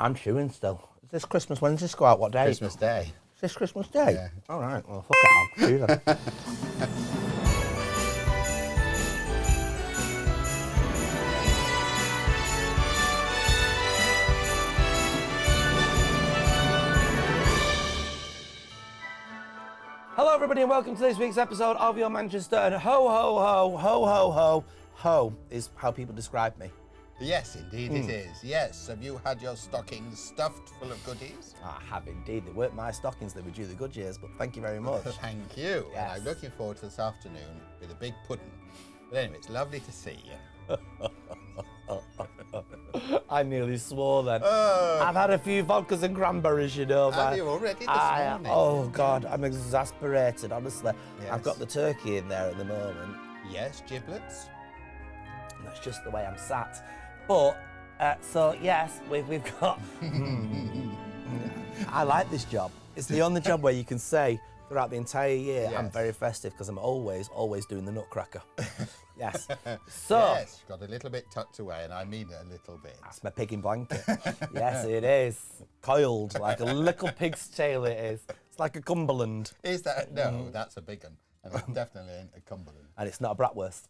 I'm chewing still. Is this Christmas? When does this go out? What day? Christmas Day. Is this Christmas Day? Yeah. All right, well, fuck it, I'll chew then. Hello, everybody, and welcome to this week's episode of Your Manchester. And ho, ho, ho, ho, ho, ho, ho is how people describe me. Yes, indeed it is. Yes. Have you had your stockings stuffed full of goodies? I have indeed. They weren't my stockings, they were due the good years, but thank you very much. Thank you. Yes. And I'm looking forward to this afternoon with a big pudding. But anyway, it's lovely to see you. I nearly swore then. Oh. I've had a few vodkas and cranberries, you know. Have you already this morning? Oh, God, I'm exasperated, honestly. Yes. I've got the turkey in there at the moment. Yes, giblets. And that's just the way I'm sat. But, so, yes, we've got... I like this job. It's the only job where you can say throughout the entire year, Yes. I'm very festive because I'm always doing the nutcracker. Yes. So... Yes, got a little bit tucked away, and I mean a little bit. That's my pigging blanket. Yes, it is. Coiled like a little pig's tail it is. It's like a Cumberland. Is that? No, that's a big one. And it definitely ain't a Cumberland. And it's not a bratwurst.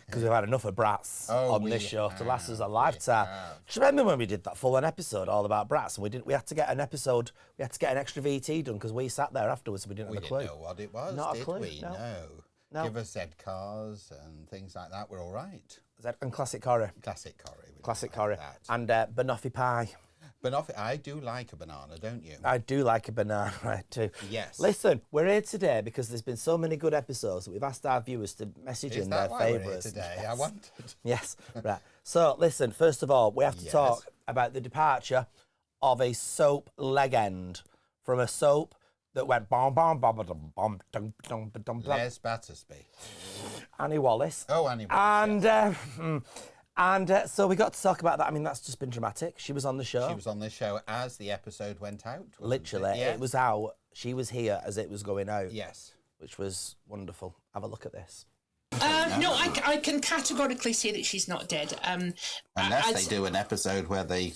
Because we've had enough of brats on this show to last us a lifetime. Do you remember when we did that full-on episode all about brats? And we had to get an episode, we had to get an extra VT done because we sat there afterwards and we didn't have a clue. We didn't know what it was, Not a did clue, we? no. No. Give us Z cars and things like that. We're all right. And classic curry. Classic curry. Classic like curry. that. And banoffee pie. Banoffee, I do like a banana, don't you? I do like a banana, I do. Yes. Listen, we're here today because there's been so many good episodes that we've asked our viewers to message in their favourites. Is that why we're here today? Yes. I wondered. Yes, right. So, listen, first of all, we have to Yes. talk about the departure of a soap legend from a soap that went bom bom bom bom bom dum dum dum dum. Les Battersby. Annie Wallace. Oh, Annie Wallace. And so we got to talk about that. I mean, that's just been dramatic. She was on the show. She was on the show as the episode went out. wasn't Literally, Yes. it was out. She was here as it was going out. Yes. Which was wonderful. Have a look at this. No, I can categorically say that she's not dead. Unless they do an episode where they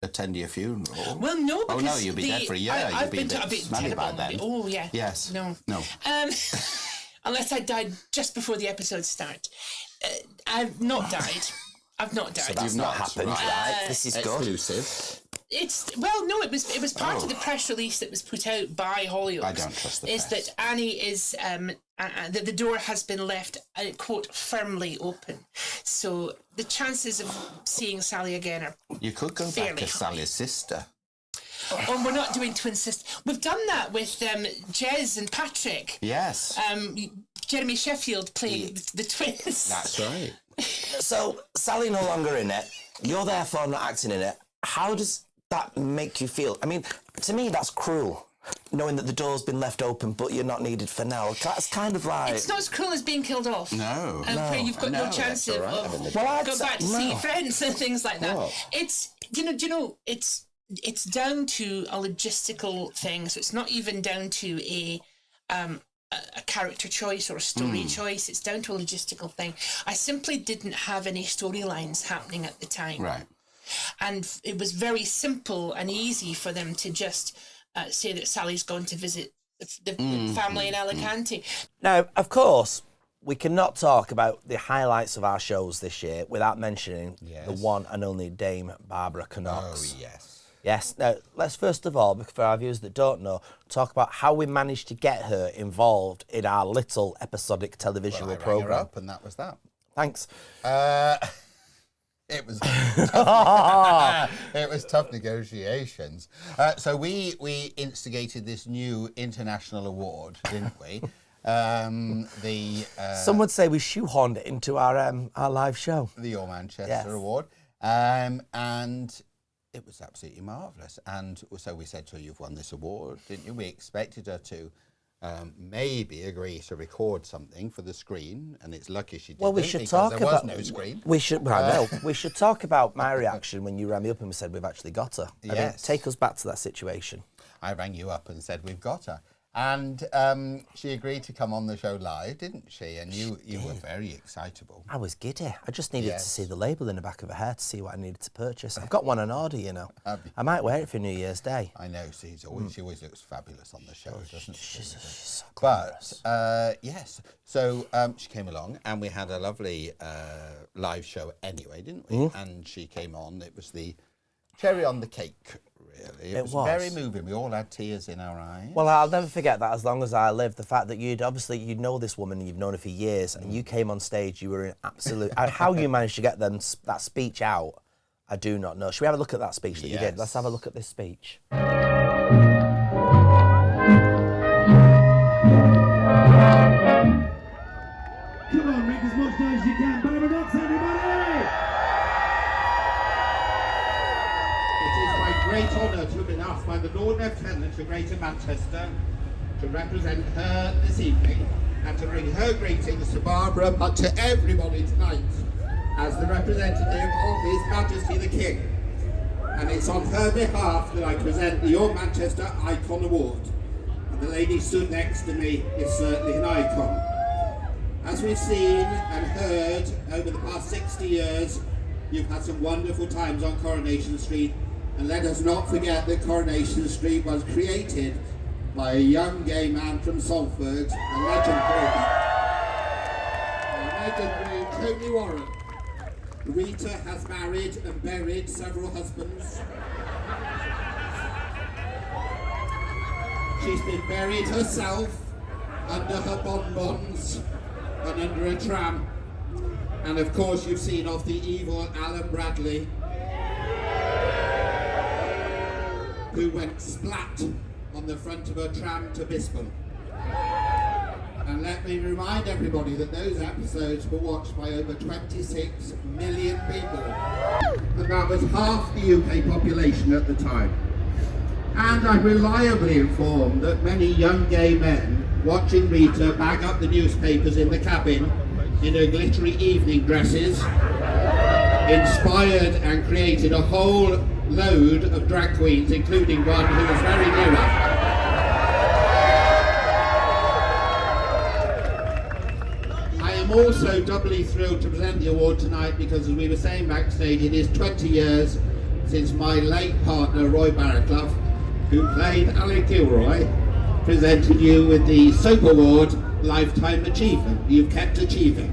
attend your funeral. Well, no, because oh no, you'll be dead for a year. I've You'll been be to a bit smelly by terrible. then. Oh yeah. Yes. No. Unless I died just before the episode start. I've not died. I've not died. So that's not happened, right? This is good. Exclusive. No, it was part of the press release that was put out by Hollyoaks. I don't trust the Is press. that Annie is that the door has been left quote firmly open, so the chances of seeing Sally again are. You could go back fairly as high. Sally's sister. Oh, we're not doing twin sisters. We've done that with Jez and Patrick. Yes. Jeremy Sheffield playing the twins. That's right. So, Sally no longer in it. You're therefore not acting in it. How does that make you feel? I mean, to me, that's cruel. Knowing that the door's been left open, but you're not needed for now. That's kind of like... It's not as cruel as being killed off. No. Where you've got no chance that's of, all right, having the- Well, I'd go say- back to see no. friends and things like that. What? It's it's down to a logistical thing. So it's not even down to a character choice or a story choice. It's down to a logistical thing. I simply didn't have any storylines happening at the time. Right. And it was very simple and easy for them to just say that Sally's gone to visit the family in Alicante. Now, of course, we cannot talk about the highlights of our shows this year without mentioning the one and only Dame Barbara Knox. Oh, yes. Yes. Now, let's first of all, for our viewers that don't know, talk about how we managed to get her involved in our little episodic television Well, I rang her programme. up and that was that. Thanks. It was it was tough negotiations. So we instigated this new international award, didn't we? Some would say we shoehorned it into our live show. The Your Manchester Yes. Award, and it was absolutely marvellous. And so we said to her, "You've won this award, didn't you?" We expected her to maybe agree to record something for the screen, and it's lucky she didn't. Well, we should because talk there about. was no screen. We should. Well, I know. We should talk about my reaction when you rang me up and we said we've actually got her. I mean, Yes. take us back to that situation. I rang you up and said, "We've got her." And she agreed to come on the show live, didn't she? And you were very excitable. I was giddy. I just needed Yes. to see the label in the back of her hair to see what I needed to purchase. I've got one on order, you know. Have you? I might wear it for New Year's Day. I know, she always looks fabulous on the show, doesn't she? She's so But glamorous. yes, so she came along and we had a lovely live show anyway, didn't we? And she came on. It was the cherry on the cake, really. It was very moving. We all had tears in our eyes. Well, I'll never forget that as long as I live. The fact that you know this woman and you've known her for years, and you came on stage, you were in absolute. How you managed to get that speech out, I do not know. Should we have a look at that speech that you did? Let's have a look at this speech. Come on, make as much noise as you can. Barbara Knox, everybody! It is my great honour to have been asked by the Lord Lieutenant for Greater Manchester to represent her this evening and to bring her greetings to Barbara, but to everybody tonight as the representative of His Majesty the King. And it's on her behalf that I present the Your Manchester Icon Award. And the lady stood next to me is certainly an icon. As we've seen and heard over the past 60 years, you've had some wonderful times on Coronation Street. And let us not forget that Coronation Street was created by a young gay man from Salford, a legendary Tony Warren. Rita has married and buried several husbands. She's been buried herself under her bonbons and under a tram. And of course you've seen of the evil Alan Bradley, who went splat on the front of a tram to Bispham. And let me remind everybody that those episodes were watched by over 26 million people. And that was half the UK population at the time. And I'm reliably informed that many young gay men watching Rita bag up the newspapers in the cabin in her glittery evening dresses inspired and created a whole load of drag queens, including one who was very near her. I am also doubly thrilled to present the award tonight because, as we were saying backstage, it is 20 years since my late partner Roy Barraclough, who played Alec Gilroy, presented you with the Soap Award Lifetime Achievement. You've kept achieving.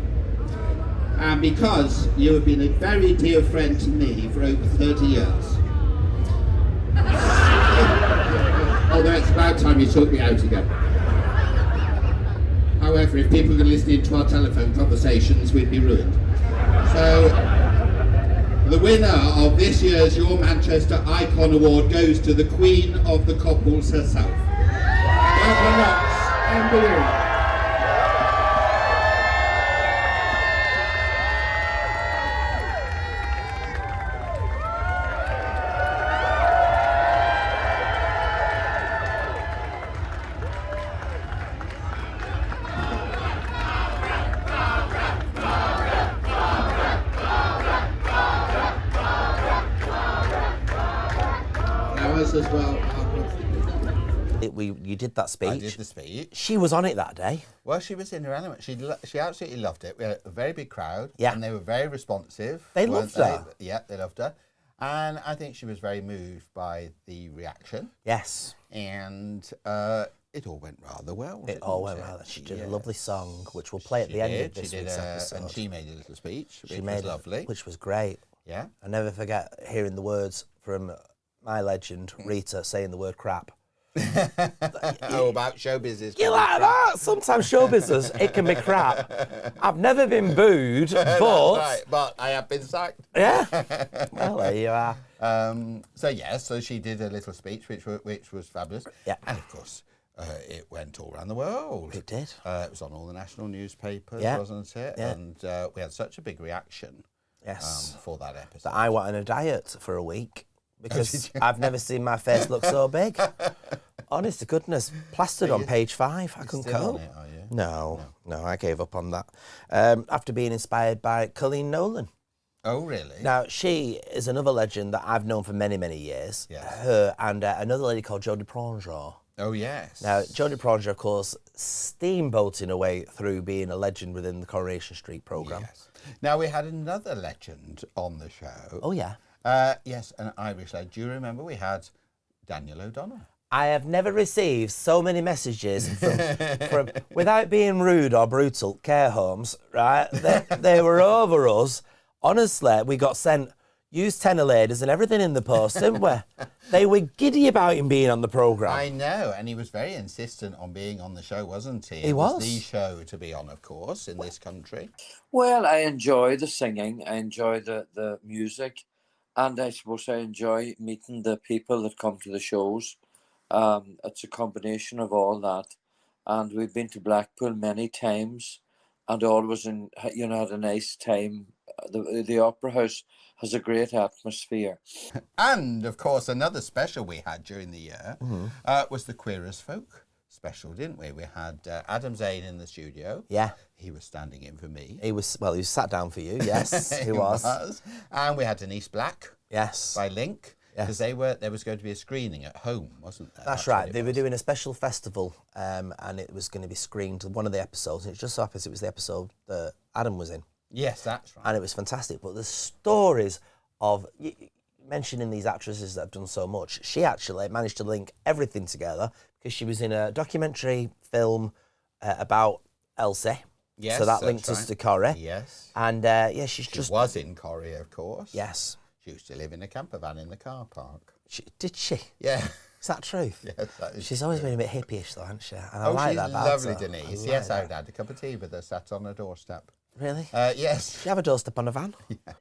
And because you have been a very dear friend to me for over 30 years. Although it's about time you took me out again. However, if people were listening to our telephone conversations, we'd be ruined. So, the winner of this year's Your Manchester Icon Award goes to the Queen of the Couples herself, Barbara Knox and Belinda. As well. You did that speech. I did the speech. She was on it that day. Well, she was in her element. She absolutely loved it. We had a very big crowd. Yeah. And they were very responsive. They weren't loved her. Yeah, they loved her. And I think she was very moved by the reaction. Yes. And it all went rather well. It all went well. She did a lovely song, which we'll play at the end of this week's episode. And she made a little speech, which She was made lovely. which was great. Yeah. I never forget hearing the words from my legend, Rita, saying the word crap. Oh, about show business. You like that? Sometimes show business, it can be crap. I've never been booed, but... That's right, but I have been sacked. Yeah. Well, there you are. So she did a little speech, which was fabulous. Yeah. And of course, it went all around the world. It did. It was on all the national newspapers, Yeah. wasn't it? Yeah. And we had such a big reaction Yes. for that episode. That I went on a diet for a week because I've never seen my face look so big. Honest to goodness, plastered on page 5. I couldn't still cope. on it, are you? No, I gave up on that. After being inspired by Colleen Nolan. Oh, really? Now, she is another legend that I've known for many, many years. Yes. Her and another lady called Jodie Prangeur. Oh, yes. Now, Jodie Pronger, of course, steamboating away through being a legend within the Coronation Street programme. Yes. Now, we had another legend on the show. Oh, yeah. Yes, an Irish legend. Do you remember we had Daniel O'Donnell? I have never received so many messages from without being rude or brutal, care homes, right? They were over us. Honestly, we got sent used tenor ladies and everything in the post, didn't we? They were giddy about him being on the programme. I know, and he was very insistent on being on the show, wasn't he? He was. The show to be on, of course, in this country. Well, I enjoy the singing, I enjoy the music, and I suppose I enjoy meeting the people that come to the shows. It's a combination of all that, and we've been to Blackpool many times, and always had a nice time. The Opera House has a great atmosphere. And, of course, another special we had during the year was the Queer as Folk special, didn't we? We had Adam Zane in the studio. Yeah. He was standing in for me. He was sat down for you, yes, he was. And we had Denise Black. Yes. By Link. Because there was going to be a screening at home, wasn't there? That's right. They were doing a special festival, and it was going to be screened, one of the episodes, and it just so happens it was the episode that Adam was in. Yes, that's right. And it was fantastic. But the stories of mentioning these actresses that have done so much, she actually managed to link everything together because she was in a documentary film about Elsie. Yes, so that that's linked us to Corrie. Yes. And she was in Corrie, of course. Yes. She used to live in a camper van in the car park. Did she? Yeah. Is that truth? Yes, that is. She's always been a bit hippyish, though, hasn't she? And I like she's that about lovely, her. Denise. I Yes, like I would had a cup of tea with her sat on a doorstep. Really? Yes. Do you have a doorstep on a van? Yeah.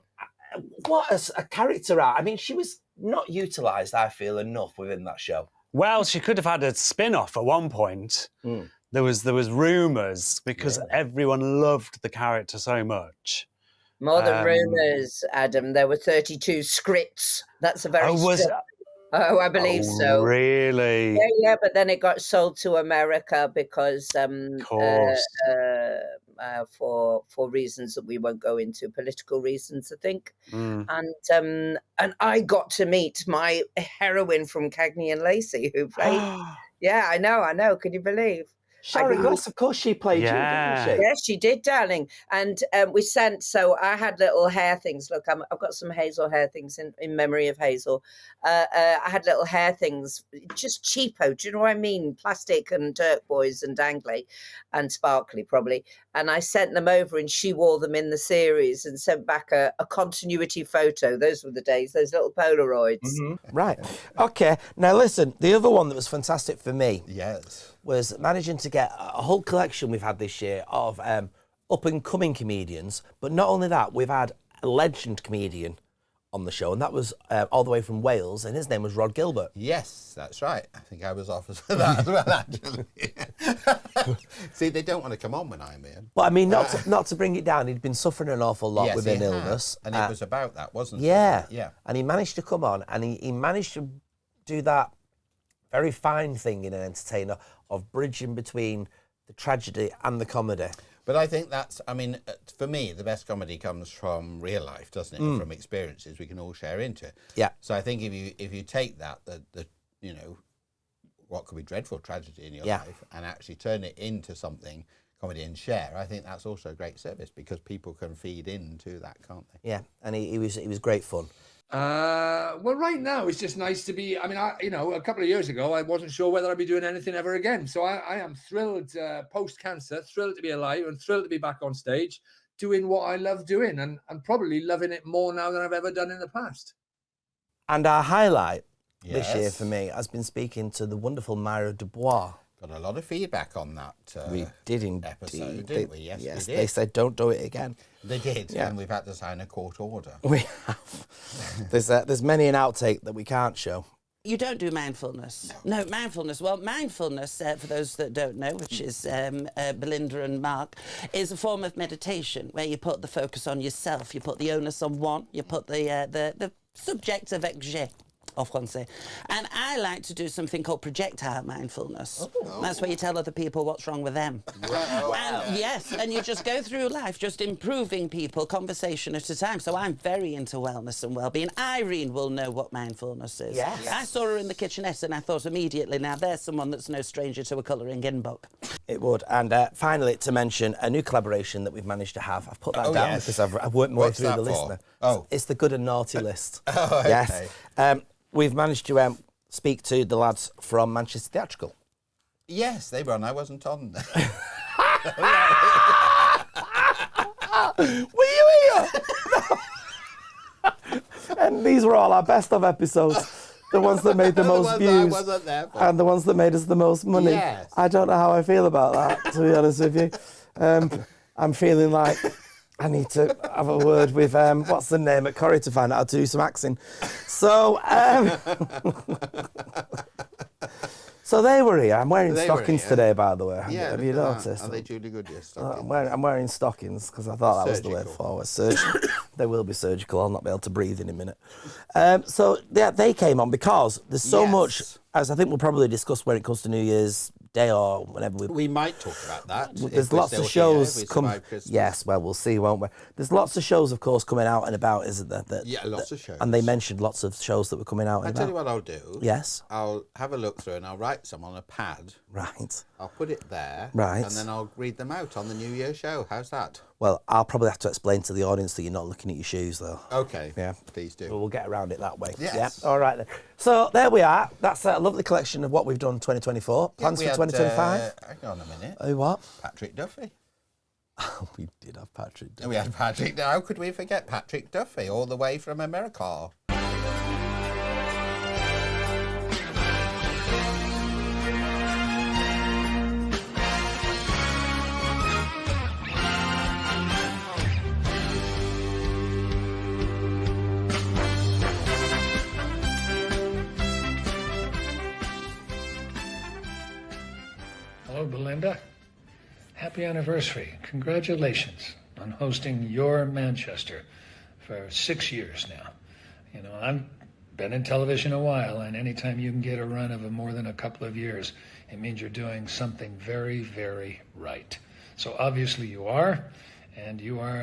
What a character out. I mean, she was not utilised, I feel, enough within that show. Well, she could have had a spin-off at one point. There was rumours because everyone loved the character so much. More than rumours, Adam. There were 32 scripts. That's a very Oh, I believe so. Really? Yeah, but then it got sold to America because for reasons that we won't go into, political reasons, I think. And I got to meet my heroine from Cagney and Lacey, who played. Yeah, I know. Can you believe? Sharon Glass, of course, she played you, didn't she? Yes, she did, darling. And so I had little hair things. Look, I've got some Hazel hair things in memory of Hazel. I had little hair things, just cheapo, do you know what I mean? Plastic and turquoise and dangly and sparkly, probably. And I sent them over and she wore them in the series and sent back a continuity photo. Those were the days, those little Polaroids. Right. Okay. Now, listen, the other one that was fantastic for me was managing to get a whole collection we've had this year of up-and-coming comedians. But not only that, we've had a legend comedian on the show, and that was all the way from Wales, and his name was Rod Gilbert. Yes, that's right. I think I was offered for that as well, actually. See, they don't want to come on when I'm in. But I mean, not to bring it down, he'd been suffering an awful lot with an illness. And it was about that, wasn't it? Yeah. And he managed to come on, and he managed to do that very fine thing in an entertainer of bridging between the tragedy and the comedy. But I think for me, the best comedy comes from real life, doesn't it? From experiences we can all share into. Yeah. So I think if you take that, what could be dreadful tragedy in your life, and actually turn it into something comedy and share, I think that's also a great service because people can feed into that, can't they? Yeah, and he was great fun. Well, right now it's just nice to be. I mean, a couple of years ago, I wasn't sure whether I'd be doing anything ever again. So I am thrilled, post-cancer, thrilled to be alive and thrilled to be back on stage, doing what I love doing, and probably loving it more now than I've ever done in the past. And our highlight this year for me has been speaking to the wonderful Myra Dubois. Got a lot of feedback on that we did indeed. Episode, didn't we? Yes, we did. They said don't do it again. They did, and we've had to sign a court order. We have. There's many an outtake that we can't show. You don't do mindfulness. No, mindfulness. Well, mindfulness, for those that don't know, which is Belinda and Mark, is a form of meditation where you put the focus on yourself. You put the onus on one. You put the subject of exé en français. And I like to do something called projectile mindfulness. That's where you tell other people what's wrong with them. And yes, and you just go through life just improving people conversation at a time. So I'm very into wellness and well-being. Irene will know what mindfulness is. Yes. I saw her in the kitchenette and I thought immediately, now there's someone that's no stranger to a colouring in book. It would. And finally, to mention a new collaboration that we've managed to have. I've put that down because I've worked my way through the listener. Oh. It's the good and naughty list. Oh, okay. Yes. We've managed to speak to the lads from Manchester Theatrical. Yes, they were on. I wasn't on. Were you here? And these were all our best of episodes. The ones that made the most views. And the ones that made us the most money. Yes. I don't know how I feel about that, to be honest with you. I'm feeling like I need to have a word with, what's the name at Corrie to find out how to do some acting. So, so they were here. I'm wearing stockings today, by the way. Yeah, have you noticed? Are they duly good, your stockings? I'm wearing stockings because I thought that was the way forward. They will be surgical. I'll not be able to breathe in a minute. So yeah, they came on because there's so much, as I think we'll probably discuss when it comes to New Year's Day or whenever we might talk about that. There's lots of shows coming. Yes, well, we'll see, won't we? There's lots of shows, of course, coming out and about, isn't there? Yeah, lots of shows. And they mentioned lots of shows that were coming out. I'll tell you what I'll do. Yes. I'll have a look through and I'll write some on a pad. Right. I'll put it there. Right. And then I'll read them out on the New Year show. How's that? Well, I'll probably have to explain to the audience that you're not looking at your shoes, though. Okay. Yeah. Please do. Well, we'll get around it that way. Yes. Yeah. All right then. So there we are. That's a lovely collection of what we've done 2024. Plans for 2025. Hang on a minute. Oh, what? Patrick Duffy. We did have Patrick Duffy. We had Patrick. How could we forget Patrick Duffy, all the way from America? Hello, Belinda. Happy anniversary. Congratulations on hosting your Manchester for 6 years now. You know, I've been in television a while, and anytime you can get a run of more than a couple of years, it means you're doing something very, very right. So obviously you are, and you are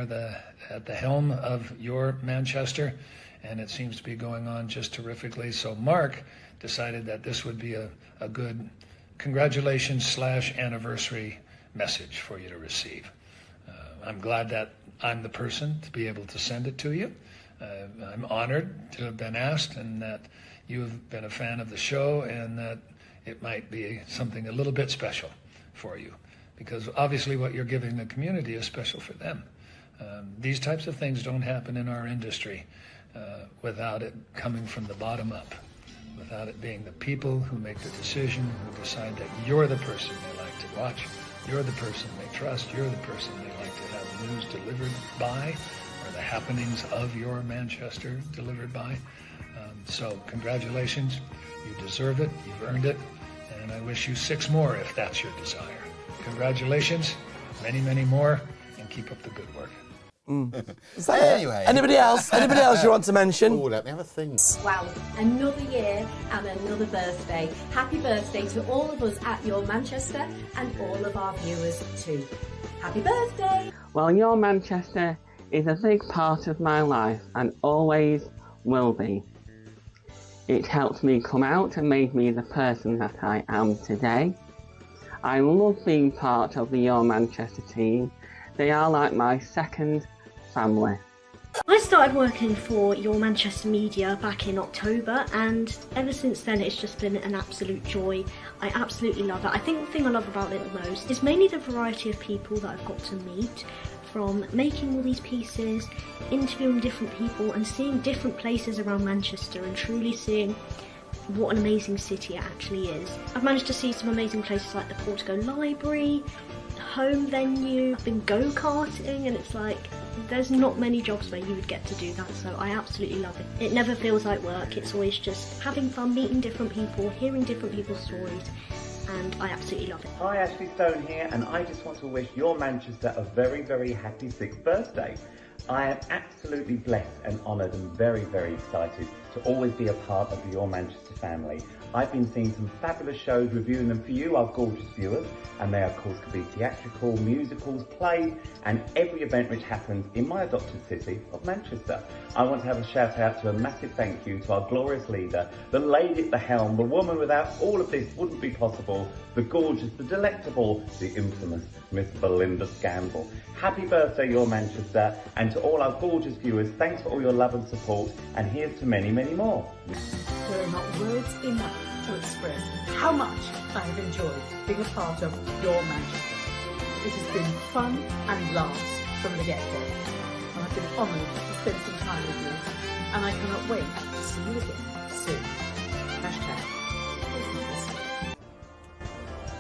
at the helm of your Manchester, and it seems to be going on just terrifically. So Mark decided that this would be a good congratulations / anniversary message for you to receive. I'm glad that I'm the person to be able to send it to you. I'm honored to have been asked, and that you have been a fan of the show, and that it might be something a little bit special for you, because obviously what you're giving the community is special for them. These types of things don't happen in our industry without it coming from the bottom up, without it being the people who make the decision, who decide that you're the person they like to watch, you're the person they trust, you're the person they like to have news delivered by, or the happenings of your Manchester delivered by. So congratulations, you deserve it, you've earned it, and I wish you 6 more if that's your desire. Congratulations, many, many more, and keep up the good work. Is that anyway? Anybody else? Anybody else you want to mention? Oh, let me have a think. Wow, another year and another birthday. Happy birthday to all of us at Your Manchester and all of our viewers too. Happy birthday! Well, Your Manchester is a big part of my life and always will be. It helped me come out and made me the person that I am today. I love being part of the Your Manchester team. They are like my second family. I started working for Your Manchester Media back in October, and ever since then it's just been an absolute joy. I absolutely love it. I think the thing I love about it the most is mainly the variety of people that I've got to meet, from making all these pieces, interviewing different people and seeing different places around Manchester and truly seeing what an amazing city it actually is. I've managed to see some amazing places like the Portico Library, home venue, I've been go-karting, and it's like there's not many jobs where you would get to do that, so I absolutely love it. It never feels like work, it's always just having fun, meeting different people, hearing different people's stories, and I absolutely love it. Hi, Ashley Stone here, and I just want to wish Your Manchester a very, very happy 6th birthday. I am absolutely blessed and honoured and very, very excited to always be a part of your Manchester family. I've been seeing some fabulous shows, reviewing them for you, our gorgeous viewers, and they of course could be theatrical, musicals, plays, and every event which happens in my adopted city of Manchester. I want to have a shout out to a massive thank you to our glorious leader, the lady at the helm, the woman without all of this wouldn't be possible, the gorgeous, the delectable, the infamous Miss Belinda Scandal. Happy birthday, your Manchester, and to all our gorgeous viewers, thanks for all your love and support, and here's to many, many more. There are not words enough to express how much I have enjoyed being a part of your Manchester. It has been fun and laughs from the get-go, and I've been honoured to spend some time with you, and I cannot wait to see you again soon.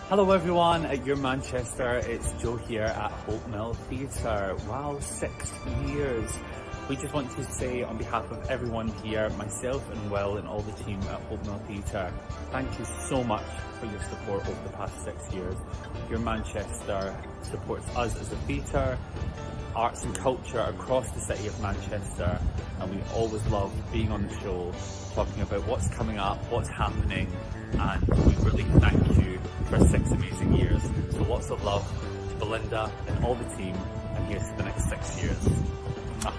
Hello everyone at Your Manchester, it's Joe here at Hope Mill Theatre. Wow, 6 years. We just want to say on behalf of everyone here, myself and Will and all the team at Hope Mill Theatre, thank you so much for your support over the past 6 years. Your Manchester supports us as a theatre, arts and culture across the city of Manchester, and we always love being on the show, talking about what's coming up, what's happening, and we really thank you for 6 amazing years. So lots of love to Belinda and all the team, and here's to the next 6 years.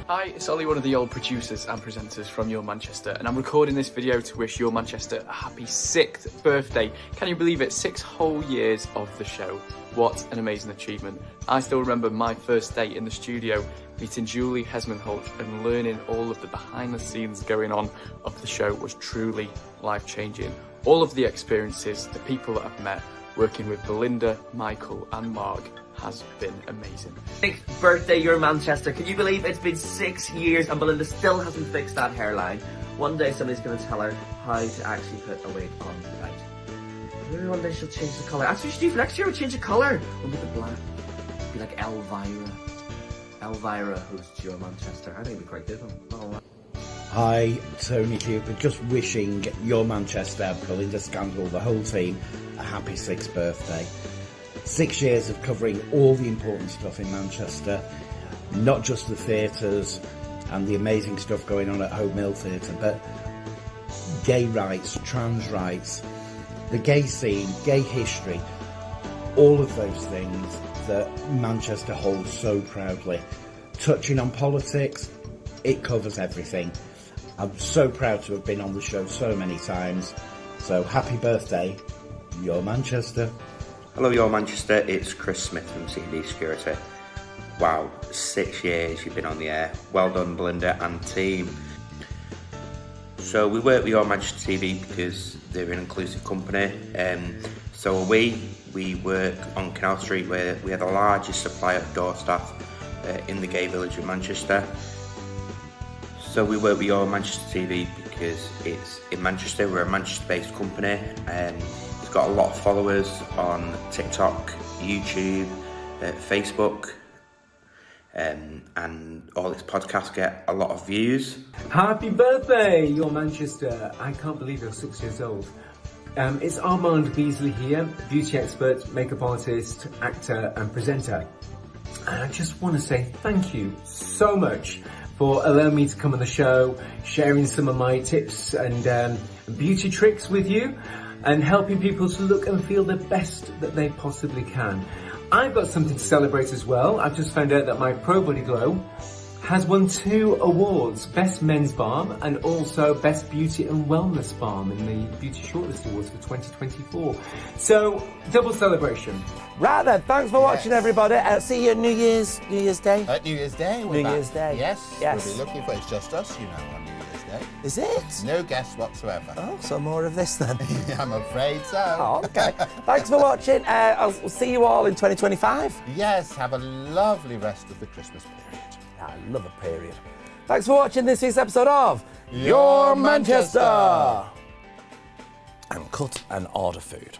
Hi, it's Ollie, one of the old producers and presenters from Your Manchester, and I'm recording this video to wish Your Manchester a happy 6th birthday. Can you believe it? 6 whole years of the show. What an amazing achievement. I still remember my first day in the studio, meeting Julie Hesmond-Holt and learning all of the behind the scenes going on of the show was truly life-changing. All of the experiences, the people that I've met, working with Belinda, Michael and Mark has been amazing. 6th birthday, Your Manchester. Can you believe it's been 6 years and Belinda still hasn't fixed that hairline? One day somebody's going to tell her how to actually put a wig on right. Maybe one day she'll change the colour. That's what she do for next year, we'll change the colour. We'll make it black. Be like Elvira. Elvira hosts Your Manchester. I think it'd be quite good. Not all that. Hi, Tony here, just wishing Your Manchester, Belinda Scandal, the whole team, a happy 6th birthday. 6 years of covering all the important stuff in Manchester, not just the theatres and the amazing stuff going on at Hope Mill Theatre, but gay rights, trans rights, the gay scene, gay history, all of those things that Manchester holds so proudly. Touching on politics, it covers everything. I'm so proud to have been on the show so many times. So happy birthday, Your Manchester. Hello, Your Manchester. It's Chris Smith from C&D Security. Wow, 6 years you've been on the air. Well done, Belinda and team. So we work with Your Manchester TV because they're an inclusive company. So we work on Canal Street, where we are the largest supplier of door staff in the gay village of Manchester. So we work with Your Manchester TV because it's in Manchester. We're a Manchester-based company. It's got a lot of followers on TikTok, YouTube, Facebook, and all its podcasts get a lot of views. Happy birthday, Your Manchester. I can't believe you're 6 years old. It's Armand Beasley here, beauty expert, makeup artist, actor and presenter. And I just want to say thank you so much for allowing me to come on the show, sharing some of my tips and beauty tricks with you, and helping people to look and feel the best that they possibly can. I've got something to celebrate as well. I've just found out that my Pro Body Glow has won 2 awards, Best Men's Balm and also Best Beauty and Wellness Balm in the Beauty Shortlist Awards for 2024. So, double celebration. Right then, thanks for watching, everybody. See you New Year's Day. New Year's Day, we're New back. Year's Day. Yes, Yes. we'll be looking for, it's just us, you know, on New Year's Day. Is it? No guests whatsoever. Oh, so more of this then. I'm afraid so. Oh, okay. Thanks for watching. I'll see you all in 2025. Yes, have a lovely rest of the Christmas period. I love a period. Thanks for watching this week's episode of Your Manchester. And cut and order food.